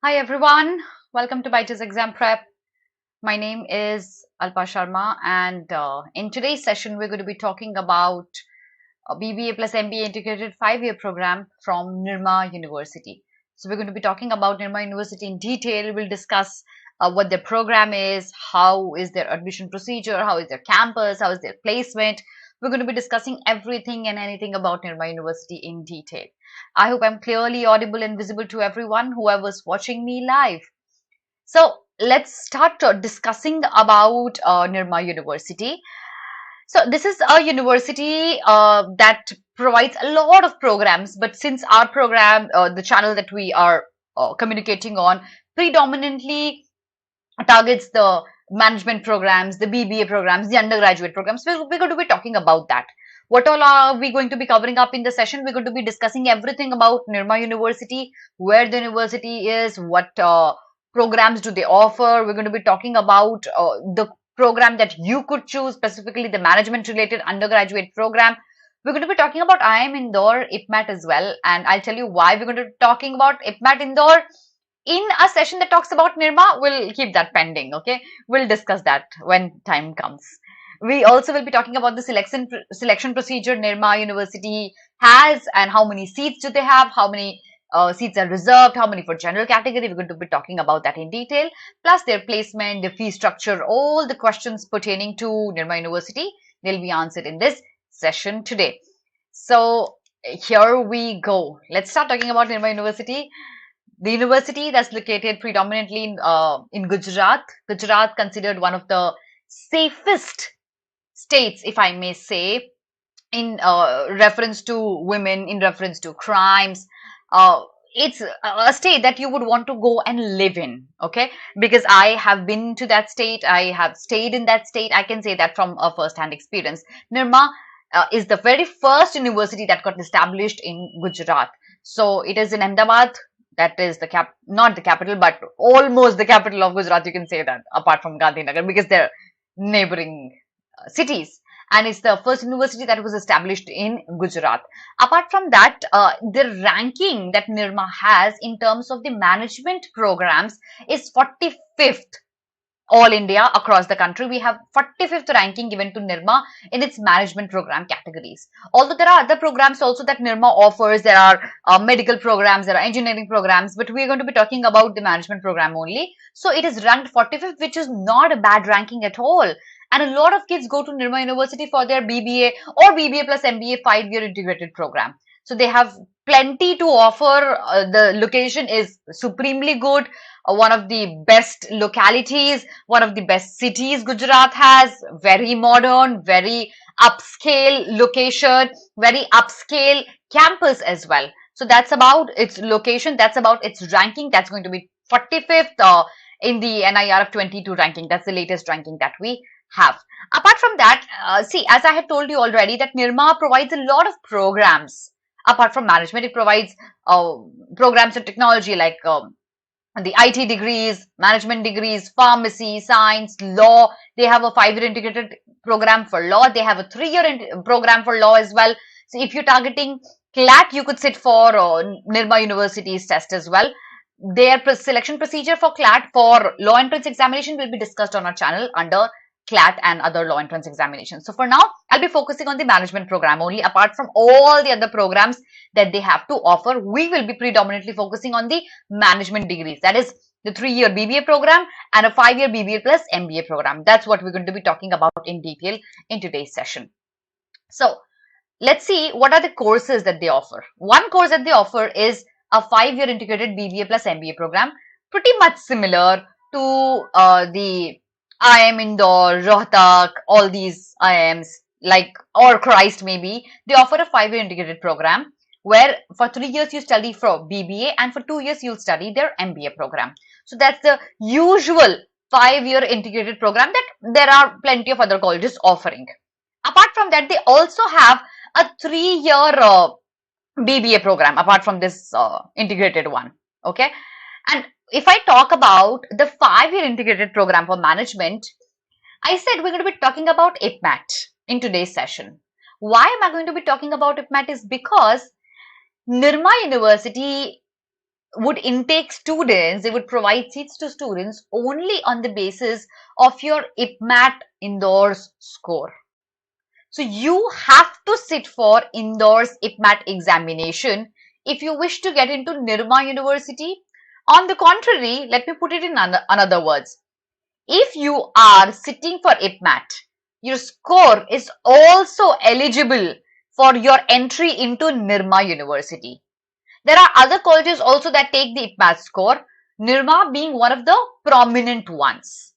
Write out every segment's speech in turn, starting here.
Hi everyone, welcome to BYJU'S Exam Prep. My name is Alpa Sharma, and in today's session, we're going to be talking about a BBA plus MBA integrated 5-year program from Nirma University. So, we're going to be talking about Nirma University in detail. We'll discuss what their program is, how is their admission procedure, how is their campus, how is their placement. We're going to be discussing everything and anything about Nirma University in detail. I hope I'm clearly audible and visible to everyone, whoever's watching me live. So let's start discussing about Nirma University. So this is a university that provides a lot of programs, but since our program, the channel that we are communicating on, predominantly targets the management programs, the BBA programs, the undergraduate programs. We're going to be talking about that. What all are we going to be covering up in the session? We're going to be discussing everything about Nirma University, where the university is, what programs do they offer. We're going to be talking about the program that you could choose, specifically the management related undergraduate program. We're going to be talking about IIM Indore, IPMAT as well, and I'll tell you why we're going to be talking about IPMAT Indore in a session that talks about Nirma. We'll keep that pending. Okay, we'll discuss that when time comes. We also will be talking about the selection procedure Nirma University has, and how many seats do they have, how many seats are reserved, how many for general category. We're going to be talking about that in detail, plus their placement, the fee structure, all the questions pertaining to Nirma University, they'll be answered in this session today. So here we go. Let's start talking about Nirma University. The university that's located predominantly in Gujarat. Gujarat considered one of the safest states, if I may say, in reference to women, in reference to crimes. It's a state that you would want to go and live in, okay? Because I have been to that state, I have stayed in that state. I can say that from a first-hand experience. Nirma is the very first university that got established in Gujarat. So it is in Ahmedabad. That is the not the capital, but almost the capital of Gujarat. You can say that, apart from Gandhinagar, because they're neighboring cities, and it's the first university that was established in Gujarat. Apart from that, the ranking that Nirma has in terms of the management programs is 45th all India across the country. We have 45th ranking given to Nirma in its management program categories. Although there are other programs also that Nirma offers, there are medical programs, there are engineering programs, but we're going to be talking about the management program only. So it is ranked 45th, which is not a bad ranking at all. And a lot of kids go to Nirma University for their BBA or BBA plus MBA 5-year integrated program. So they have plenty to offer. The location is supremely good. One of the best localities, one of the best cities Gujarat has, very modern, very upscale location, very upscale campus as well. So that's about its location, that's about its ranking. That's going to be 45th in the NIRF 22 ranking. That's the latest ranking that we have. Apart from that, see, as I had told you already, that Nirma provides a lot of programs. Apart from management, it provides programs in technology like the IT degrees, management degrees, pharmacy, science, law. They have a 5-year integrated program for law. They have a 3-year program for law as well. So if you're targeting CLAT, you could sit for Nirma University's test as well. Their selection procedure for CLAT for law entrance examination will be discussed on our channel under CLAT and other law entrance examinations. So for now, I'll be focusing on the management program only. Apart from all the other programs that they have to offer, we will be predominantly focusing on the management degrees. That is the 3-year BBA program and a 5-year BBA plus MBA program. That's what we're going to be talking about in detail in today's session. So let's see what are the courses that they offer. One course that they offer is a 5-year integrated BBA plus MBA program, pretty much similar to the IIM Indore, Rohtak, all these IIMs, like, or Christ maybe. They offer a 5-year integrated program where for 3 years you study for BBA and for 2 years you'll study their MBA program. So that's the usual 5-year integrated program that there are plenty of other colleges offering. Apart from that, they also have a 3-year BBA program apart from this integrated one. Okay. And if I talk about the 5-year integrated program for management, I said we're going to be talking about IPMAT in today's session. Why am I going to be talking about IPMAT is because Nirma University would intake students, they would provide seats to students only on the basis of your IPMAT Indoors score. So you have to sit for Indoors IPMAT examination if you wish to get into Nirma University. On the contrary, let me put it in another words. If you are sitting for IPMAT, your score is also eligible for your entry into Nirma University. There are other colleges also that take the IPMAT score, Nirma being one of the prominent ones.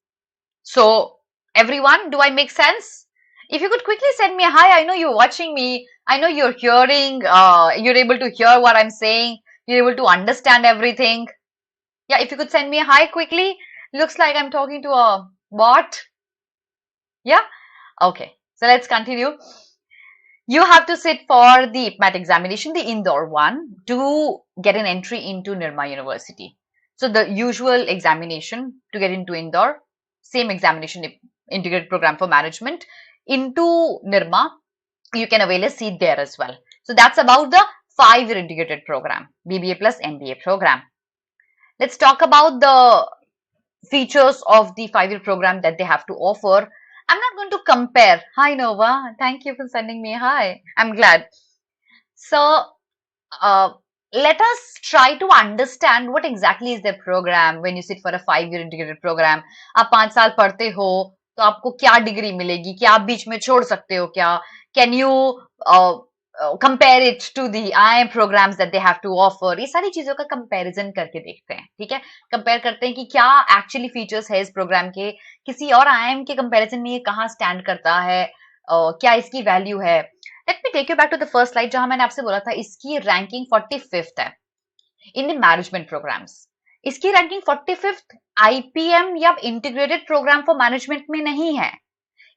So, everyone, do I make sense? If you could quickly send me a hi, I know you're watching me, I know you're hearing, you're able to hear what I'm saying, you're able to understand everything. Yeah, if you could send me a hi quickly, looks like I'm talking to a bot. Yeah, okay, so let's continue. You have to sit for the IPMAT examination, the indoor one, to get an entry into Nirma University. So the usual examination to get into indoor, same examination, integrated program for management, into Nirma, you can avail a seat there as well. So that's about the 5-year integrated program, BBA plus MBA program. Let's talk about the features of the 5-year program that they have to offer. I'm not going to compare. Hi Nova, thank you for sending me a hi. I'm glad. So let us try to understand what exactly is their program when you sit for a 5-year integrated program. आप 5 साल पढ़ते हो तो आपको क्या degree मिलेगी, क्या आप बीच में छोड़ सकते हो क्या? Can you compare it to the IIM programs that they have to offer? ये सारी चीजों का कंपैरिजन करके देखते हैं, ठीक है? कंपेयर करते हैं कि क्या एक्चुअली फीचर्स है इस प्रोग्राम के, किसी और IIM के कंपैरिजन में ये कहाँ स्टैंड करता है, क्या इसकी वैल्यू है. Let me take you back to the first slide जहां मैंने आपसे बोला था इसकी रैंकिंग 45th है इन द मैनेजमेंट प्रोग्राम्स. इसकी रैंकिंग 45th IPM या इंटीग्रेटेड प्रोग्राम फॉर मैनेजमेंट में नहीं है.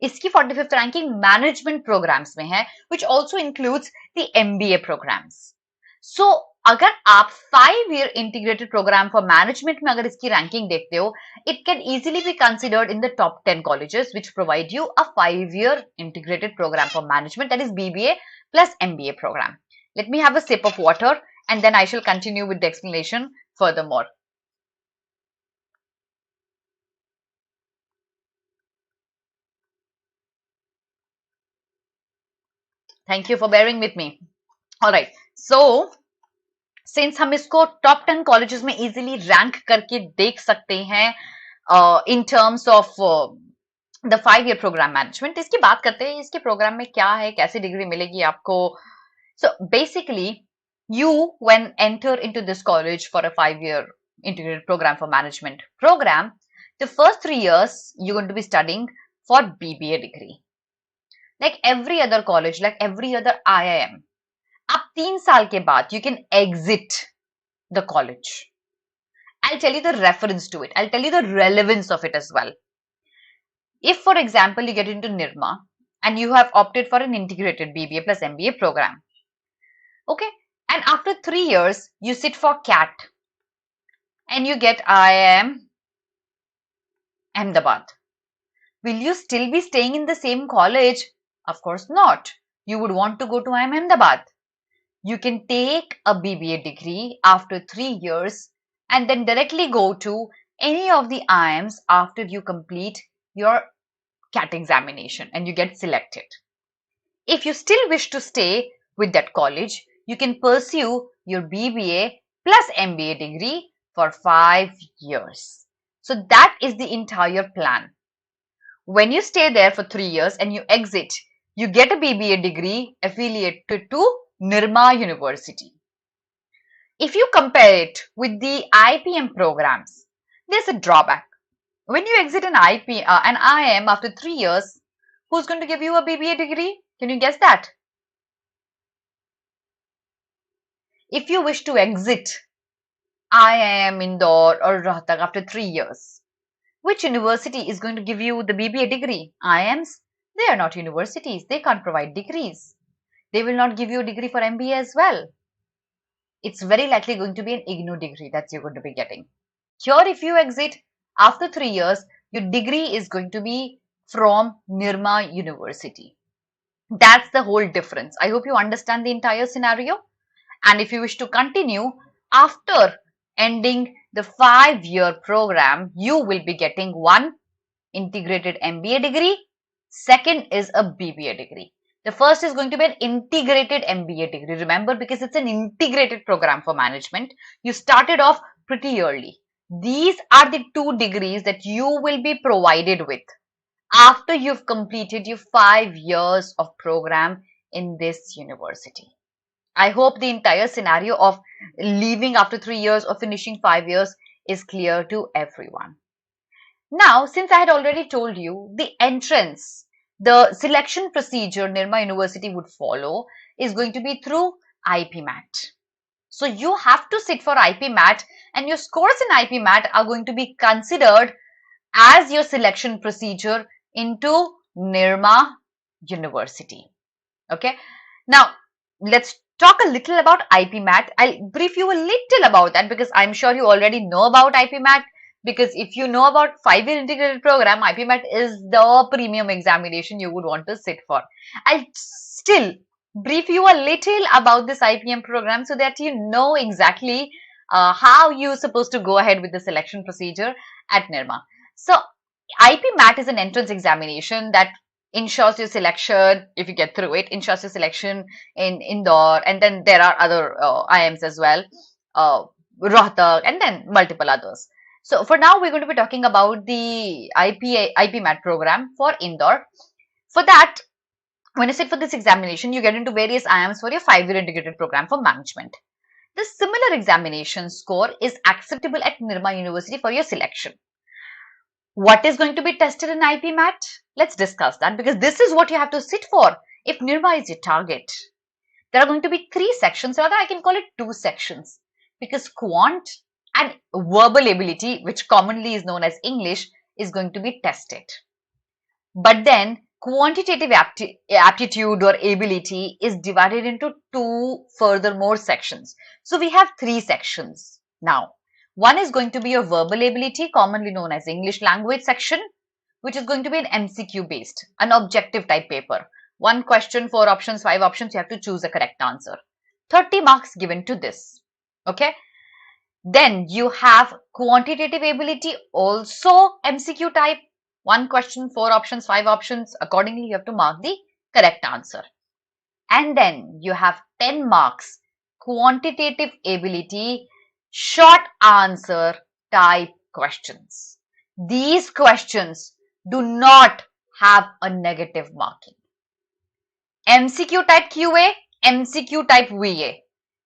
इसकी 45th रैंकिंग मैनेजमेंट प्रोग्राम्स में है, which also includes the MBA programs. So अगर आप 5-year integrated program for management में अगर इसकी रैंकिंग देखते हो, it can easily be considered in the top 10 colleges which provide you a 5-year integrated program for management, that is BBA plus MBA program. Let me have a sip of water and then I shall continue with the explanation furthermore. Thank you for bearing with me. All right, so since हम इसको top 10 colleges में easily rank करके देख सकते हैं in terms of the 5-year program management, इसकी बात करते हैं इसके प्रोग्राम में क्या है, कैसी डिग्री मिलेगी आपको. So basically you when enter into this college for a 5-year integrated program for management program, the first 3 years you're going to be studying for BBA degree. Like every other college, like every other IIM, आप 3 साल के बाद you can exit the college. I'll tell you the reference to it. I'll tell you the relevance of it as well. If, for example, you get into Nirma and you have opted for an integrated BBA plus MBA program, okay, and after 3 years you sit for CAT and you get IIM Ahmedabad, will you still be staying in the same college? Of course not. You would want to go to IIM Ahmedabad. You can take a BBA degree after 3 years and then directly go to any of the IIMs after you complete your CAT examination and you get selected. If you still wish to stay with that college, you can pursue your BBA plus MBA degree for 5 years. So that is the entire plan. When you stay there for 3 years and you exit, you get a BBA degree affiliated to Nirma University. If you compare it with the IPM programs, there's a drawback. When you exit an IIM after 3 years, who's going to give you a BBA degree? Can you guess that? If you wish to exit IIM Indore or Rohtak after 3 years, which university is going to give you the BBA degree? IIMs? They are not universities. They can't provide degrees. They will not give you a degree for MBA as well. It's very likely going to be an IGNOU degree that you're going to be getting. Here, if you exit after 3 years, your degree is going to be from Nirma University. That's the whole difference. I hope you understand the entire scenario. And if you wish to continue after ending the 5-year program, you will be getting one integrated MBA degree. Second is a BBA degree. The first is going to be an integrated MBA degree. Remember, because it's an integrated program for management, you started off pretty early. These are the 2 degrees that you will be provided with after you've completed your 5 years of program in this university. I hope the entire scenario of leaving after 3 years or finishing 5 years is clear to everyone. Now, since I had already told you, the entrance, the selection procedure Nirma University would follow is going to be through IP-MAT. So you have to sit for IP-MAT, and your scores in IP-MAT are going to be considered as your selection procedure into Nirma University. Okay. Now, let's talk a little about IP-MAT. I'll brief you a little about that because I'm sure you already know about IP-MAT. Because if you know about 5-year integrated program, IP-MAT is the premium examination you would want to sit for. I'll still brief you a little about this IPM program so that you know exactly how you're supposed to go ahead with the selection procedure at Nirma. So IP-MAT is an entrance examination that ensures your selection, if you get through it, ensures your selection in Indore, and then there are other IIMs as well, Rohtak, and then multiple others. So for now, we're going to be talking about the IP-MAT program for Indore. For that, when you sit for this examination, you get into various IIMs for your 5-year integrated program for management. The similar examination score is acceptable at Nirma University for your selection. What is going to be tested in IP-MAT? Let's discuss that, because this is what you have to sit for if Nirma is your target. There are going to be 3 sections, or rather I can call it 2 sections, because quant and verbal ability, which commonly is known as English, is going to be tested. But then quantitative aptitude or ability is divided into 2 furthermore sections. So we have 3 sections now. One is going to be your verbal ability, commonly known as English language section, which is going to be an MCQ based, an objective type paper. 1 question, 4 options, 5 options, you have to choose a correct answer. 30 marks given to this. Okay. Then you have quantitative ability, also MCQ type. 1 question, 4 options, 5 options. Accordingly, you have to mark the correct answer. And then you have 10 marks quantitative ability, short answer type questions. These questions do not have a negative marking. MCQ type QA, MCQ type VA.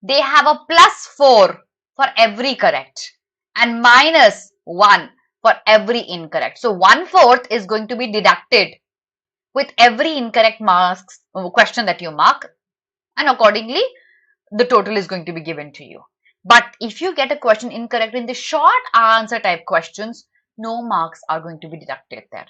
They have a +4 for every correct and -1 for every incorrect. So 1/4 is going to be deducted with every incorrect question that you mark, and accordingly the total is going to be given to you. But if you get a question incorrect in the short answer type questions, no marks are going to be deducted there.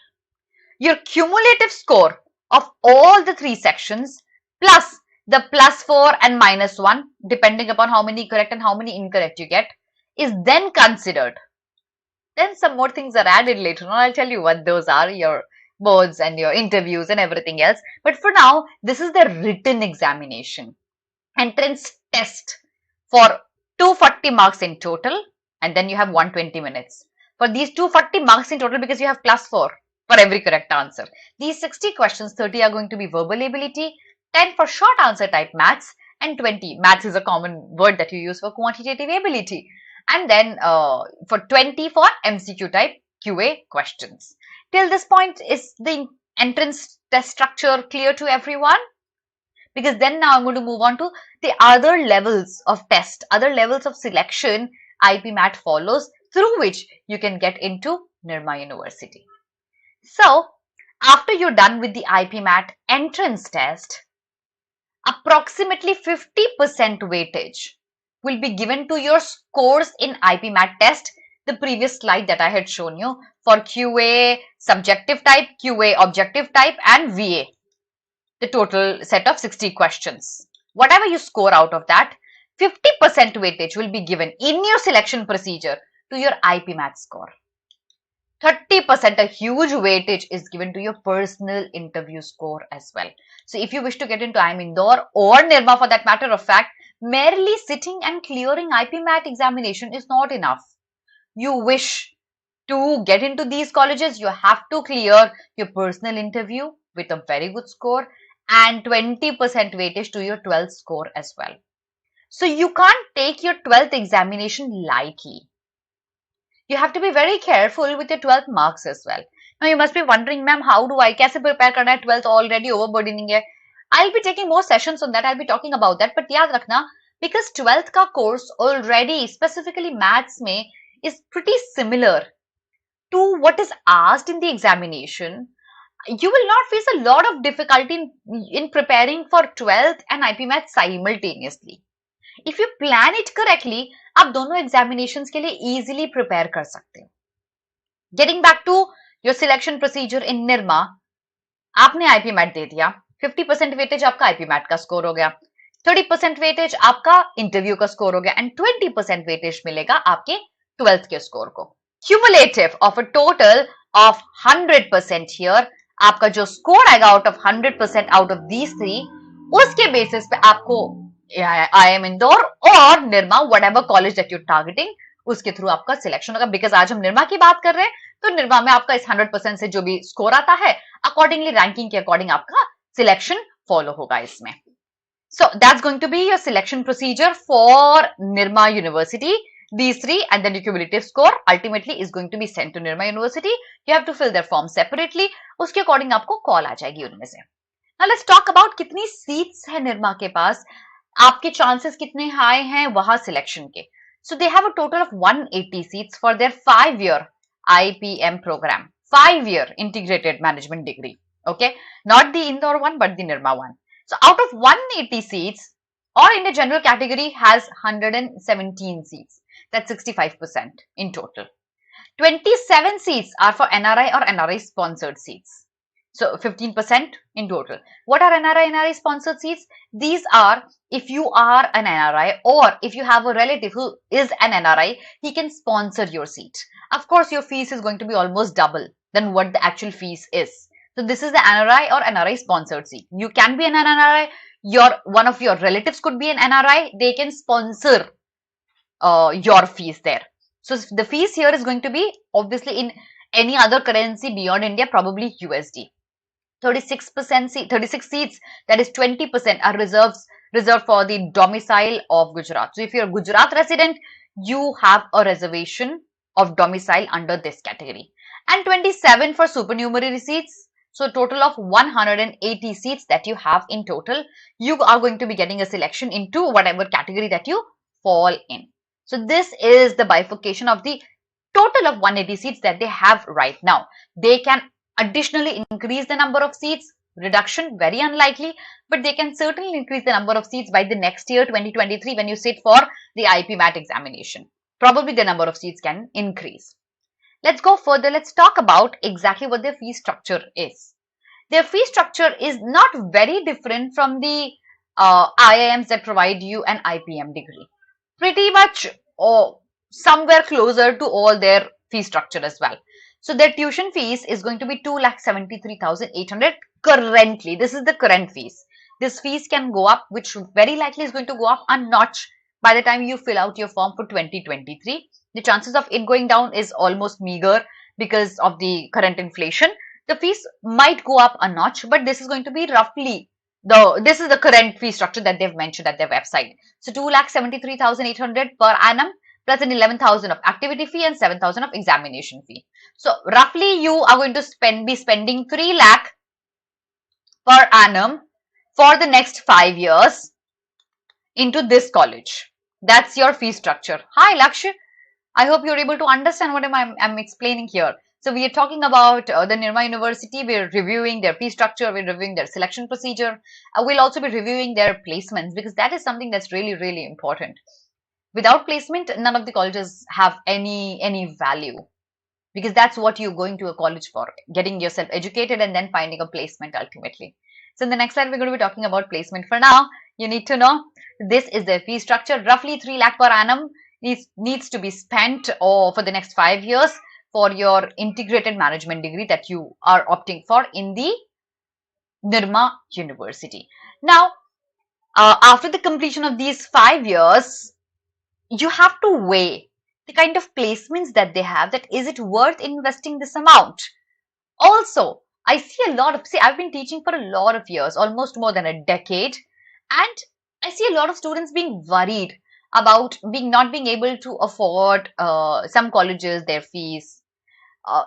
Your cumulative score of all the 3 sections plus the +4 and -1, depending upon how many correct and how many incorrect you get, is then considered. Then some more things are added later on. I'll tell you what those are, your boards and your interviews and everything else. But for now, this is the written examination. Entrance test for 240 marks in total, and then you have 120 minutes. For these 240 marks in total, because you have +4 for every correct answer. These 60 questions, 30 are going to be verbal ability, 10 for short answer type maths, and 20, maths is a common word that you use for quantitative ability. And then for 20 for MCQ type QA questions. Till this point, is the entrance test structure clear to everyone? Because then now I'm going to move on to the other levels of test, other levels of selection IP-MAT follows, through which you can get into Nirma University. So after you're done with the IP-MAT entrance test, approximately 50% weightage will be given to your scores in IP-MAT test, the previous slide that I had shown you, for QA subjective type, QA objective type, and VA. The total set of 60 questions. Whatever you score out of that, 50% weightage will be given in your selection procedure to your IP-MAT score. 30%, a huge weightage, is given to your personal interview score as well. So if you wish to get into IIM Indore or Nirma for that matter of fact, Merely sitting and clearing IP-MAT examination is not enough. You wish to get into these colleges, you have to clear your personal interview with a very good score and 20% weightage to your 12th score as well. So you can't take your 12th examination lightly. You have to be very careful with your 12th marks as well. Now you must be wondering, ma'am, how do I कैसे prepare करना है 12th already overburdening है. I'll be taking more sessions on that. I'll be talking about that. But याद रखना, because 12th का course already specifically maths में is pretty similar to what is asked in the examination. You will not face a lot of difficulty in preparing for 12th and IP Math simultaneously. If you plan it correctly, आप दोनों examinations के लिए easily prepare कर सकते हो. Getting back to your selection procedure in Nirma, आपने IP Math दे दिया, 50% weightage आपका IP Math का score हो गया, 30% weightage आपका interview का score हो गया and 20% weightage मिलेगा आपके 12th के score को. Cumulative of a total of 100% here, आपका जो score आएगा out of 100% out of these three, उसके basis पे आपको IIM इंदौर और Nirma whatever college that you're targeting उसके थ्रू आपका सिलेक्शन होगा. बिकॉज आज हम निर्मा की बात कर रहे हैं तो निर्मा में आपका इस 100% से जो भी स्कोर आता है अकॉर्डिंगली रैंकिंग के अकॉर्डिंग आपका सिलेक्शन फॉलो होगा इसमें. So that's going to be your selection procedure for Nirma university. These three and then your cumulative score ultimately is going to be sent to Nirma University. You have to fill their form separately. उसके according आपको call आ जाएगी उनमें से. Now let's talk about कितनी seats है निर्मा के पास, आपके chances कितने हाई हैं वहां सिलेक्शन के. So they have a total of 180 seats for their 5-year IPM program, 5-year integrated management degree. Okay, not the Indore one but the Nirma one. So out of 180 seats, or in the general category has 117 seats. That's 65% in total. 27 seats are for NRI or NRI sponsored seats. So 15% in total. What are NRI sponsored seats? These are if you are an NRI or if you have a relative who is an NRI, he can sponsor your seat. Of course, your fees is going to be almost double than what the actual fees is. So this is the NRI or NRI sponsored seat. You can be an NRI. One of your relatives could be an NRI. They can sponsor your fees there. So the fees here is going to be obviously in any other currency beyond India, probably USD. 36 seats, that is 20% are reserved for the domicile of Gujarat. So if you're a Gujarat resident, you have a reservation of domicile under this category. And 27 for supernumerary seats. So total of 180 seats that you have in total. You are going to be getting a selection into whatever category that you fall in. So this is the bifurcation of the total of 180 seats that they have right now. They can additionally increase the number of seats. Reduction, very unlikely, but they can certainly increase the number of seats by the next year, 2023, when you sit for the IP MAT examination. Probably the number of seats can increase. Let's go further. Let's talk about exactly what their fee structure is. Their fee structure is not very different from the IIMs that provide you an IPM degree. Pretty much somewhere closer to all their fee structure as well. So their tuition fees is going to be 2,73,800 currently. This is the current fees. This fees can go up, which very likely is going to go up a notch by the time you fill out your form for 2023. The chances of it going down is almost meager because of the current inflation. The fees might go up a notch, but this is going to be roughly this is the current fee structure that they've mentioned at their website. So 2,73,800 per annum plus an 11,000 of activity fee and 7,000 of examination fee. So roughly you are going to be spending 3 lakh per annum for the next 5 years into this college. That's your fee structure. Hi Lakshya, I hope you're able to understand what I'm explaining here. So we are talking about the Nirma University. We're reviewing their fee structure. We're reviewing their selection procedure. We'll also be reviewing their placements because that is something that's really, really important. Without placement, none of the colleges have any value because that's what you're going to a college for, getting yourself educated and then finding a placement ultimately. So in the next slide, we're going to be talking about placement. For now, you need to know this is their fee structure. Roughly 3 lakh per annum needs to be spent for the next 5 years for your integrated management degree that you are opting for in the Nirma University. Now, after the completion of these 5 years, you have to weigh the kind of placements that they have, that is it worth investing this amount. Also, I see a lot of, I've been teaching for a lot of years, almost more than a decade, and I see a lot of students being worried about not being able to afford some colleges, their fees.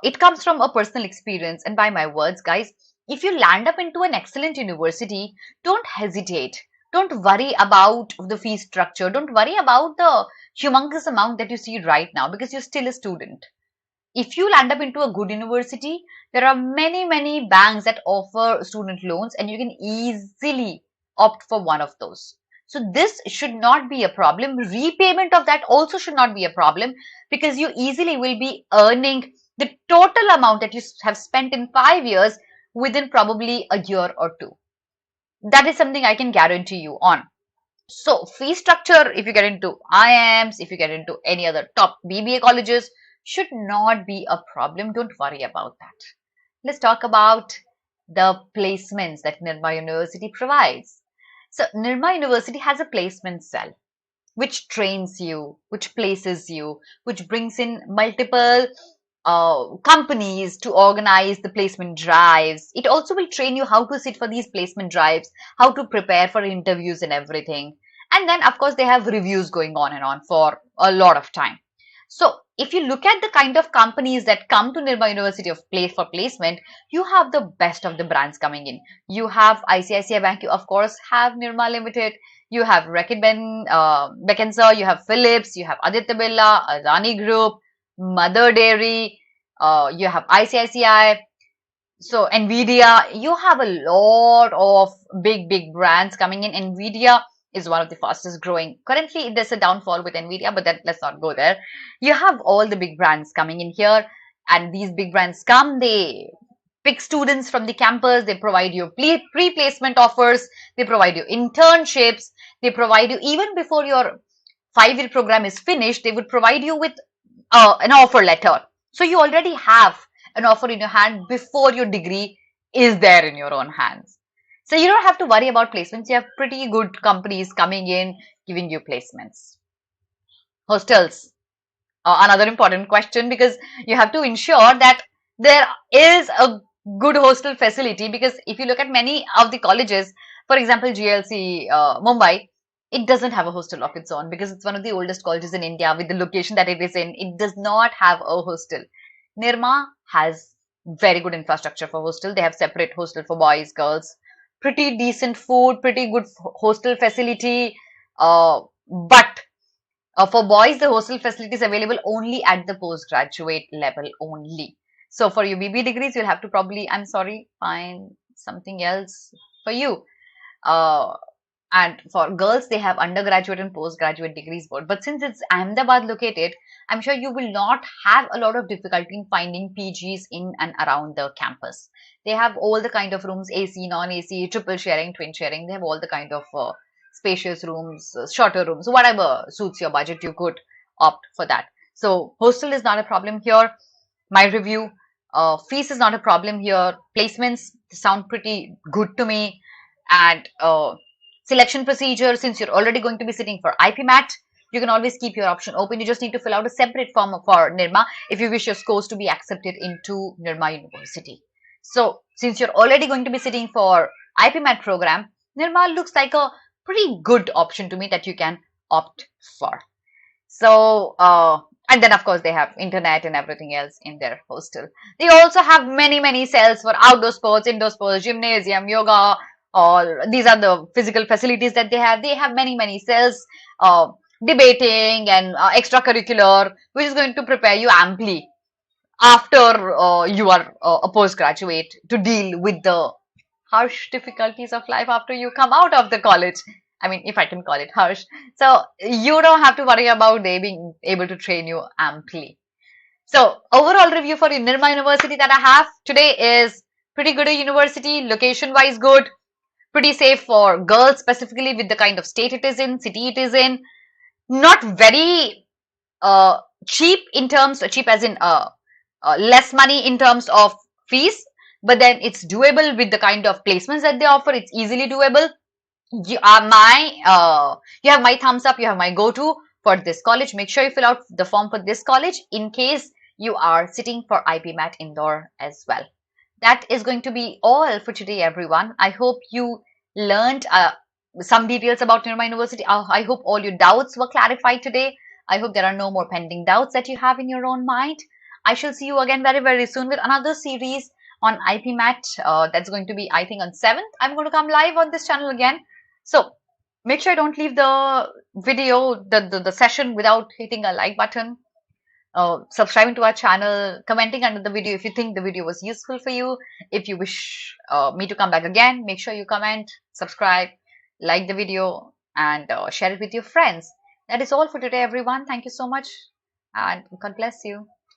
It comes from a personal experience, and by my words, guys, if you land up into an excellent university, don't hesitate. Don't worry about the fee structure. Don't worry about the humongous amount that you see right now, because you're still a student. If you land up into a good university, there are many banks that offer student loans, and you can easily opt for one of those. So this should not be a problem. Repayment of that also should not be a problem, because you easily will be earning the total amount that you have spent in 5 years within probably a year or two. That is something I can guarantee you on. So fee structure, if you get into IIMs, if you get into any other top BBA colleges, should not be a problem. Don't worry about that. Let's talk about the placements that Nirma University provides. So Nirma University has a placement cell which trains you, which places you, which brings in multiple companies to organize the placement drives. It also will train you how to sit for these placement drives, how to prepare for interviews and everything. And then, of course, they have reviews going on and on for a lot of time. So if you look at the kind of companies that come to Nirma University for placement, you have the best of the brands coming in. You have ICICI Bank, you of course have Nirma Limited, you have Reckitt Benckiser, you have Philips, you have Aditya Birla, Adani Group, Mother Dairy, you have ICICI, so Nvidia. You have a lot of big brands coming in. Nvidia is one of the fastest growing. Currently, there's a downfall with Nvidia, but let's not go there. You have all the big brands coming in here, and these big brands come, they pick students from the campus, they provide you pre-placement offers, they provide you internships, they provide you, even before your 5-year program is finished, they would provide you with an offer letter. So you already have an offer in your hand before your degree is there in your own hands. So you don't have to worry about placements. You have pretty good companies coming in, giving you placements. Hostels, another important question, because you have to ensure that there is a good hostel facility, because if you look at many of the colleges, for example, GLC Mumbai, it doesn't have a hostel of its own, because it's one of the oldest colleges in India. With the location that it is in, it does not have a hostel. Nirma has very good infrastructure for hostel. They have separate hostel for boys, girls, pretty decent food, pretty good hostel facility. But for boys, the hostel facility is available only at the postgraduate level only. So for your BB degrees, you'll have to probably, I'm sorry, find something else for you. And for girls, they have undergraduate and postgraduate degrees board. But since it's Ahmedabad located, I'm sure you will not have a lot of difficulty in finding PGs in and around the campus. They have all the kind of rooms, AC, non-AC, triple sharing, twin sharing. They have all the kind of spacious rooms, shorter rooms, whatever suits your budget, you could opt for that. So hostel is not a problem here. My review, fees is not a problem here. Placements sound pretty good to me. And selection procedure, since you're already going to be sitting for IPMAT, you can always keep your option open. You just need to fill out a separate form for Nirma if you wish your scores to be accepted into Nirma University. So since you're already going to be sitting for IPMAT program, Nirma looks like a pretty good option to me that you can opt for. So and then of course they have internet and everything else in their hostel. They also have many cells for outdoor sports, indoor sports, gymnasium, yoga. Or these are the physical facilities that they have. They have many cells, debating and extracurricular, which is going to prepare you amply after you are a postgraduate to deal with the harsh difficulties of life after you come out of the college. I mean, if I can call it harsh. So you don't have to worry about they being able to train you amply. So overall review for Nirma University that I have today is pretty good university, location wise good. Pretty safe for girls, specifically with the kind of state it is in, city it is in. Not very cheap in terms, cheap as in less money in terms of fees, but then it's doable with the kind of placements that they offer. It's easily doable. you are my you have my thumbs up, you have my go-to for this college. Make sure you fill out the form for this college in case you are sitting for IPMAT Indore as well. That is going to be all for today, everyone. I hope you learned some details about Nirma University. I hope all your doubts were clarified today. I hope there are no more pending doubts that you have in your own mind. I shall see you again very, very soon with another series on IPMAT. That's going to be, I think, on 7th. I'm going to come live on this channel again. So make sure you don't leave the video, the session without hitting a like button, subscribing to our channel, commenting under the video if you think the video was useful for you. If you wish me to come back again, make sure you comment, subscribe, like the video, and share it with your friends. That is all for today, everyone. Thank you so much, and God bless you.